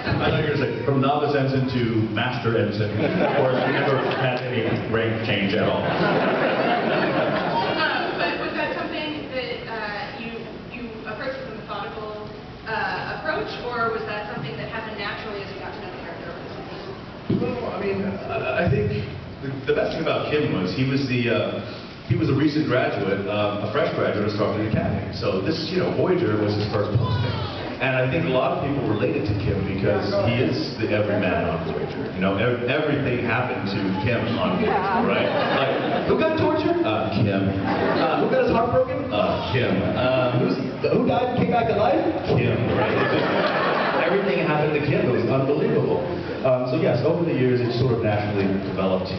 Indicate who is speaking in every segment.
Speaker 1: I thought you were going to say, from novice ensign to master ensign. Of course, we never had any rank change at all.
Speaker 2: But was that something that you approached with a methodical approach, or was that something that happened naturally as you got to know the character over the season?
Speaker 1: Well, I mean, I think the best thing about Kim was he was a recent graduate, a fresh graduate of Starfleet Academy. So this, Voyager was his first posting. And I think a lot of people related to Kim because he is the everyman on Voyager. Everything happened to Kim on Voyager, right? Like, who got tortured? Kim. Who got his heart broken? Kim. Who died and came back to life? Kim, right? Everything happened to Kim. It was unbelievable. So yes, over the years, it sort of naturally developed,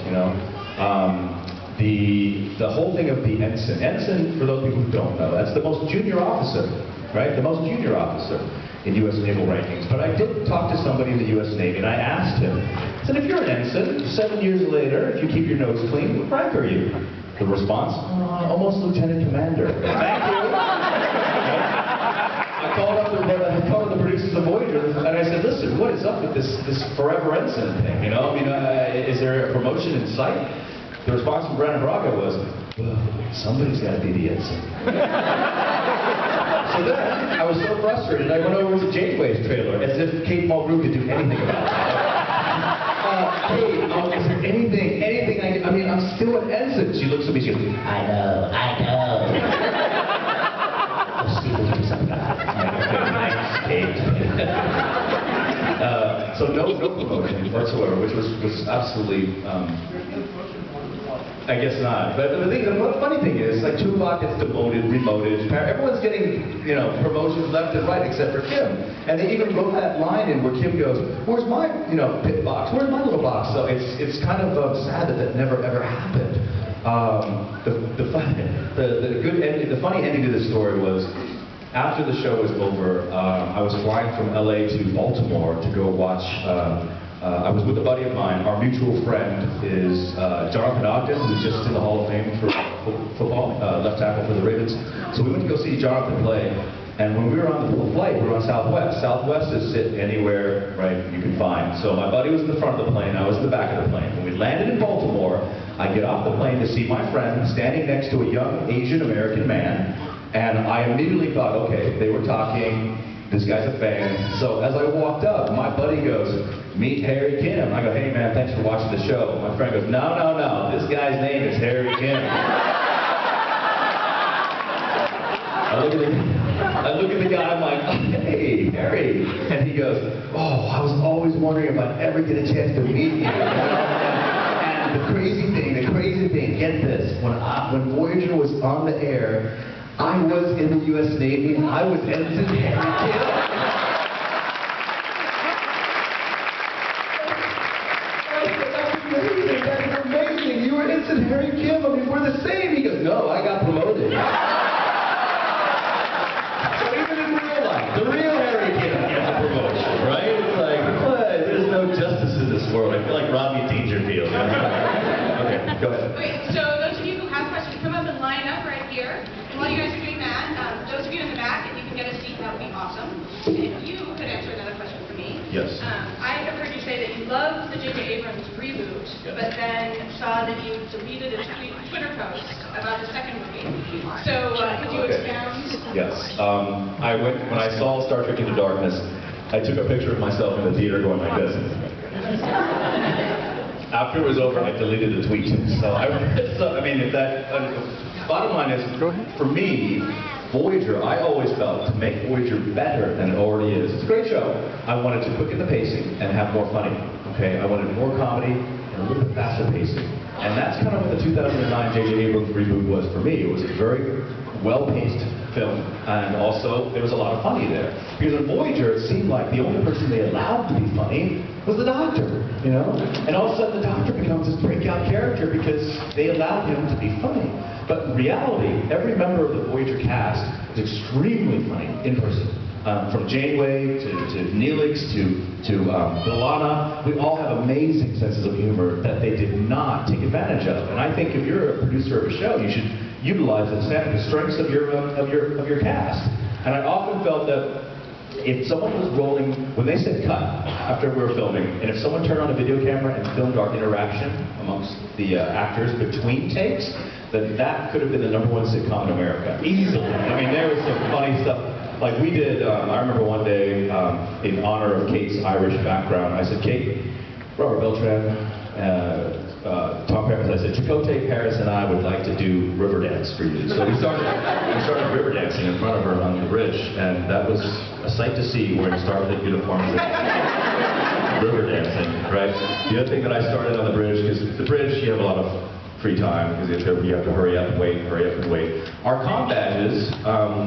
Speaker 1: The whole thing of the ensign. Ensign, for those people who don't know, that's the most junior officer, right? The most junior officer in U.S. naval rankings. But I did talk to somebody in the U.S. Navy, and I asked him, I said, if you're an ensign, 7 years later, if you keep your nose clean, what rank are you? The response, almost lieutenant commander. Thank you. I called up the producers of Voyager, and I said, listen, what is up with this forever ensign thing? Is there a promotion in sight? The response from Brandon Braga was, well, somebody's got to be the ensign. So then, I was so frustrated, I went over to Janeway's trailer, as if Kate Mulgrew could do anything about it. Kate, is there anything I'm still an ensign. She looks at me, she goes, I know. Let's see if we can do something about it. Thanks, Kate. So no promotion whatsoever, which was absolutely, I guess not. But the funny thing is, like, Tuvok gets demoted, remoted. Everyone's getting, promotions left and right except for Kim. And they even wrote that line in where Kim goes, "Where's my, pit box? Where's my little box?" So it's kind of sad that never ever happened. The funny ending to this story was, after the show was over, I was flying from LA to Baltimore to go watch. I was with a buddy of mine. Our mutual friend is Jonathan Ogden, who's just in the Hall of Fame for football, left tackle for the Ravens. So we went to go see Jonathan play, and when we were on the flight, we were on Southwest. Southwest is sit anywhere, right, you can find. So my buddy was in the front of the plane, I was in the back of the plane. When we landed in Baltimore, I get off the plane to see my friend standing next to a young Asian American man, and I immediately thought, okay, they were talking, this guy's a fan. So as I walked up, my buddy goes, "Meet Harry Kim." I go, "Hey man, thanks for watching the show." My friend goes, No, this guy's name is Harry Kim. I look at the guy, I'm like, "Hey, Harry." And he goes, "Oh, I was always wondering if I'd ever get a chance to meet you." And the crazy thing, get this, when Voyager was on the air, I was in the U.S. Navy, and I was Ensign Harry Kim. That's amazing. You were Ensign Harry Kim. I mean, we're the same. He goes, "No, I got promoted." So even in real life, the real Harry Kim gets a promotion, right? It's like, there's no justice in this world. I feel like Rodney Dangerfield. Okay, go ahead.
Speaker 2: Okay, so those of you who have questions, come up and line up right here. And while you guys are doing that, those of you in the back, if you can get a seat, that would be awesome. And if you could answer another question for me.
Speaker 1: Yes.
Speaker 2: I have heard you say that you loved the J.J. Abrams reboot, but then saw that you deleted a Twitter post about the second movie. So could you expound?
Speaker 1: Yes. When I saw Star Trek Into Darkness, I took a picture of myself in the theater going like this. After it was over, I deleted the tweet. Bottom line is, for me, Voyager, I always felt to make Voyager better than it already is. It's a great show. I wanted to quicken the pacing and have more funny. Okay, I wanted more comedy and a little bit faster pacing. And that's kind of what the 2009 J.J. Abrams reboot was for me. It was a very well-paced film, and also there was a lot of funny there. Because in Voyager, it seemed like the only person they allowed to be funny was the Doctor, And all of a sudden, the Doctor becomes this breakout character because they allowed him to be funny. But in reality, every member of the Voyager cast is extremely funny in person. From Janeway to Neelix to B'Elanna, we all have amazing senses of humor that they did not take advantage of. And I think if you're a producer of a show, you should utilize the strengths of your cast. And I often felt that if someone was rolling, when they said cut after we were filming, and if someone turned on a video camera and filmed our interaction amongst the actors between takes, then that could have been the #1 sitcom in America, easily. I mean, there was some funny stuff. Like we did, I remember one day, in honor of Kate's Irish background, I said, Kate, Robert Beltran, Tom Paris, I said, Chakotay, Paris, and I would like to do river dance for you. So we started river dancing in front of her on the bridge, and that was a sight to see, wearing Star Wars uniforms and river dancing, right? The other thing that I started on the bridge, because the bridge, you have a lot of free time, because you have to hurry up and wait, hurry up and wait. Our comm badges,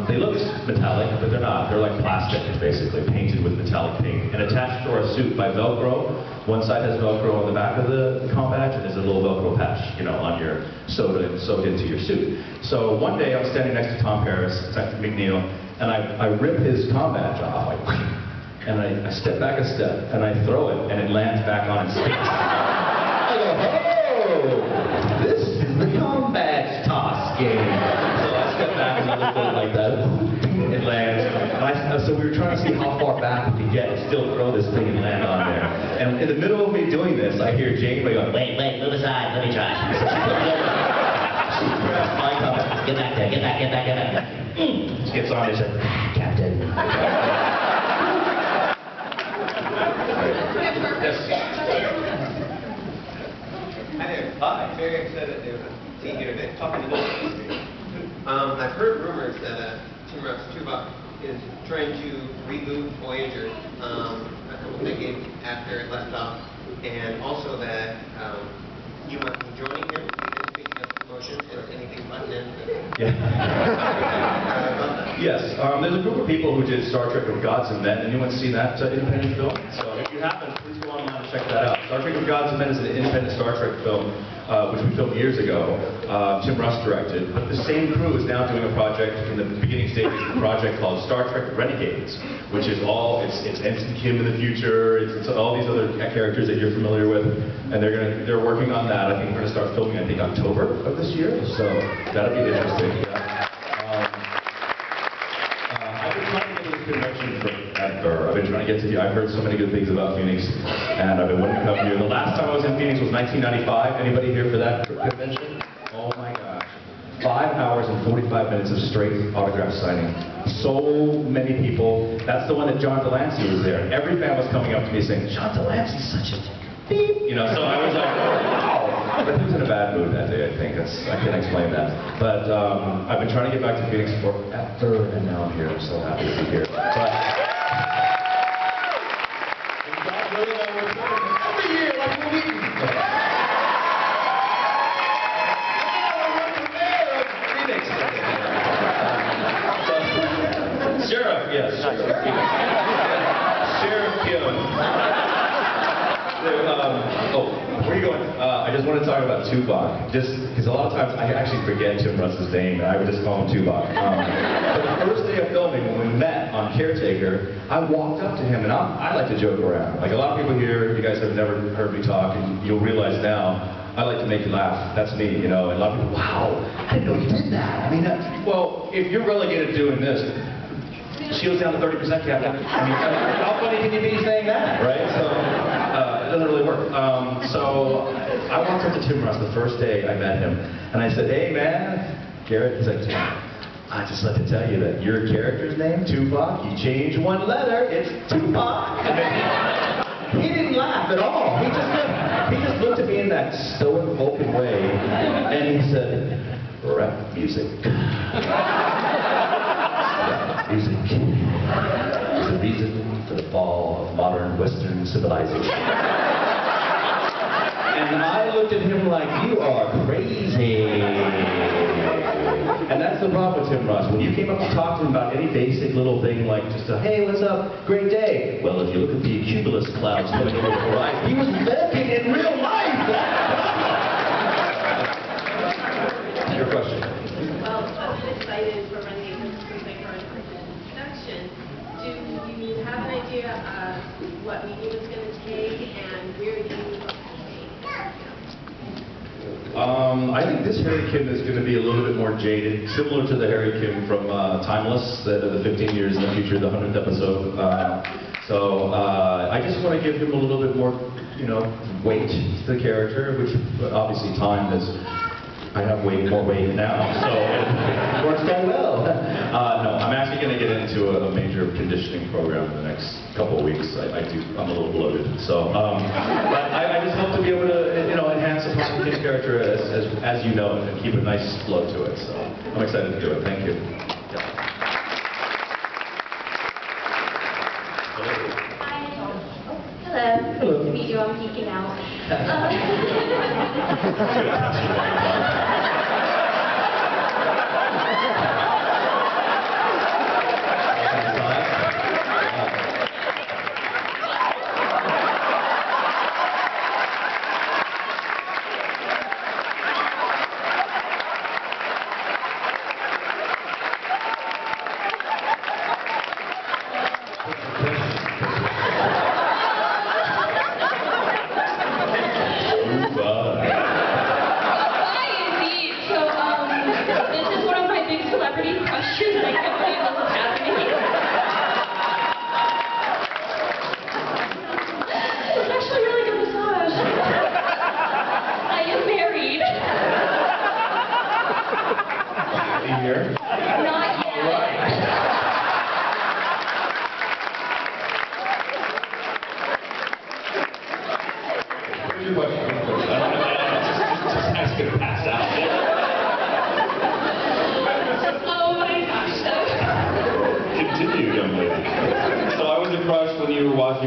Speaker 1: they look metallic, but they're not. They're like plastic, basically, painted with metallic paint, and attached to our suit by Velcro. One side has Velcro on the back of the comm badge, and there's a little Velcro patch, you know, on your sewed into your suit. So one day I'm standing next to Tom Paris, McNeil, and I rip his comm badge off, like, and I step back a step, and I throw it, and it lands back on its feet. I go, oh, this is the comm badge toss game. So I step back and I look at it like that. It lands. And so we were trying to see how far back we could get and still throw this thing and land on there. And in the middle of me doing this, I hear Janeway going, wait, move aside, let me try. So she grabs my comm badge. Get back there, get back. She gets on and said, Captain.
Speaker 3: Hi, very excited to see you here today. Talking to this. I've heard rumors that Tim Russ Tuvok is trying to reboot Voyager a couple decades after it left off, and also that you might be joining him. Because speaking of promotion, is anything buttoned in?
Speaker 1: Yes, there's a group of people who did Star Trek of Gods and Men. Anyone seen that independent film? So if you haven't, please go online and check that out. Star Trek of Gods and Men is an independent Star Trek film, which we filmed years ago. Tim Russ directed, but the same crew is now doing a project in the beginning stages of a project called Star Trek Renegades, which is it's Ensign Kim in the future, it's all these other characters that you're familiar with, and they're working on that. I think we're going to start filming, I think, October of this year, so that'll be interesting. Yeah. I've been trying to get to this convention forever. I've been trying to get to I've heard so many good things about Phoenix, and I've been wanting to come here. The last time I was in Phoenix was 1995. Anybody here for that convention? Oh my gosh. 5 hours and 45 minutes of straight autograph signing. So many people. That's the one that John Delancey was there. Every fan was coming up to me saying, John Delancey's such a beep. You know, so I was like, wow. But he was in a bad mood that day, I think. I can't explain that. But I've been trying to get back to Phoenix forever, and now I'm here. I'm so happy to be here. But really know we're filming every year like we're meeting. Sheriff, yes. Sheriff Kim. Where are you going? I just want to talk about Tuvok. Just because a lot of times I actually forget Tim Russ's name, and I would just call him Tuvok. But the first day of filming, when we met on Caretaker, I walked up to him, and I like to joke around. Like a lot of people here, you guys have never heard me talk, and you'll realize now, I like to make you laugh. That's me, you know. And a lot of people, wow, I didn't know you did that. I mean, well, if you're relegated to doing this, shields down to 30%, Captain. I mean, how funny can you be saying that, right? So, it doesn't really work. So, I walked up to Tim Russ the first day I met him, and I said, hey man, Garret, he's like, I just like to tell you that your character's name, Tuvok, you change one letter, it's Tupac. He didn't laugh at all. He just looked at me in that stoic Vulcan way, and he said, rap music. Music is the reason for the fall of modern Western civilization. And I looked at him like, you are crazy. And that's the problem with Tim Russ. When you came up to talk to him about any basic little thing like just a, hey, what's up, great day. Well, if you look at the cumulus clouds coming over the horizon, he was Vulcan in real life. Your question.
Speaker 4: Well, I'm excited for running production. Do you have an idea of what medium it's going to take and where you
Speaker 1: I think this Harry Kim is going to be a little bit more jaded, similar to the Harry Kim from Timeless, the 15 years in the future, the 100th episode. So I just want to give him a little bit more, weight to the character, which obviously time has. I have more weight now, so it works quite well. No, I'm actually going to get into a major conditioning program in the next couple of weeks. I'm a little bloated, so. But I just hope to be able to, enhance the Phoenix character as you know, and keep a nice flow to it. So I'm excited to do it. Thank you.
Speaker 4: Hello. Nice to meet you. I'm geeking out.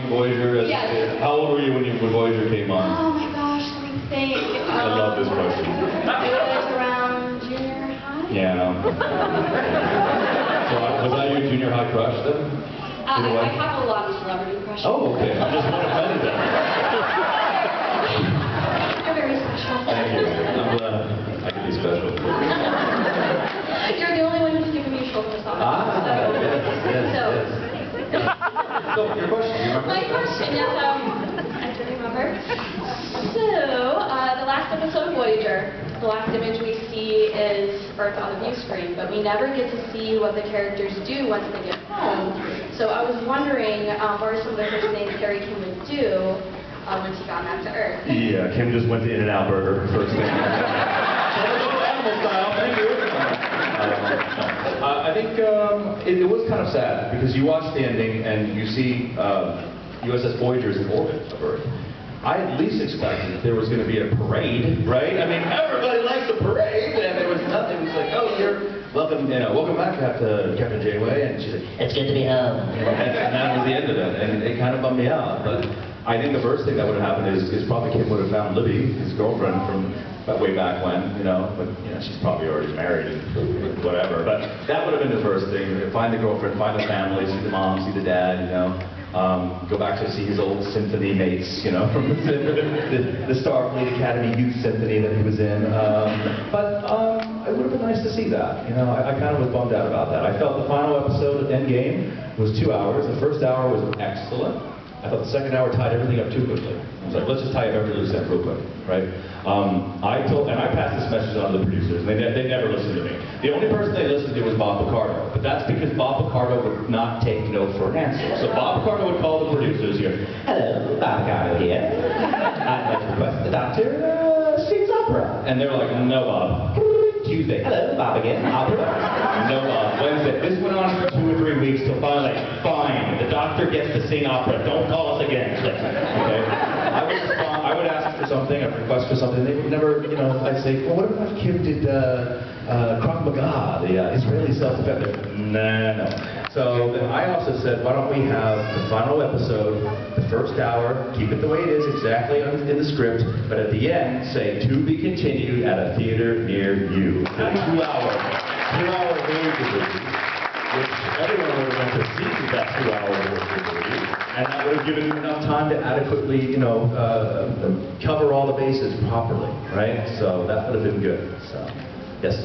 Speaker 1: Voyager? Yes. How old were you when Voyager came on?
Speaker 4: Oh my gosh, let me think.
Speaker 1: I love this question.
Speaker 4: It was around junior high?
Speaker 1: Yeah. So was that your junior high crush then?
Speaker 4: I have a lot of celebrity crushes.
Speaker 1: Oh, okay. I'm just one offended then.
Speaker 4: You're very special.
Speaker 1: Thank you. I'm glad I could be special.
Speaker 4: You're the only one who's given me a shoulder massage.
Speaker 1: Yes. So, your question, do you remember?
Speaker 4: My question is, I do remember. So, the last episode of Voyager, the last image we see is Earth on the view screen, but we never get to see what the characters do once they get home. So I was wondering, what are some of the first things Harry Kim would do once he got back to Earth?
Speaker 1: Yeah, Kim just went to In-N-Out Burger first thing. Animal style, thank you. I think it was kind of sad because you watch the ending and you see USS Voyager's in orbit of Earth. I at least expected there was going to be a parade, right? I mean, everybody likes a parade, and there was nothing. It was like, oh, you're welcome back, Captain Janeway, and she's like, it's good to be home. And that was the end of it, and it kind of bummed me out. But I think the first thing that would have happened is probably Kim would have found Libby, his girlfriend from way back when, but she's probably already married and whatever. But that would have been the first thing. Find the girlfriend, find the family, see the mom, see the dad, go back to see his old symphony mates, from the Starfleet Academy Youth Symphony that he was in. But it would have been nice to see that. I kind of was bummed out about that. I felt the final episode of Endgame was 2 hours. The first hour was excellent. I thought the second hour tied everything up too quickly. I was like, let's just tie up every loose end real quick, right? I passed this message on to the producers, and they never listened to me. The only person they listened to was Bob Picardo, but that's because Bob Picardo would not take no for an answer. So Bob Picardo would call the producers here. Hello, Bob Picardo here. I'd like to request the doctor sings opera. And they're like, no, Bob. Tuesday. Hello, Bob again. Opera. No, Bob. Wednesday. This went on for 2 or 3 weeks till finally, fine. The doctor gets to sing opera. Don't call us again. Okay? I would ask for something, I'd request for something. They would never, I'd say, well, what if Kim did Krav Maga, the Israeli self-defense? No. So then I also said, why don't we have the final episode, the first hour, keep it the way it is, exactly in the script, but at the end, say, to be continued at a theater near you. 2-hour movie, which everyone would have went to see that 2-hour movie, and that would have given you enough time to adequately, cover all the bases properly, right? So that would have been good. So, yes.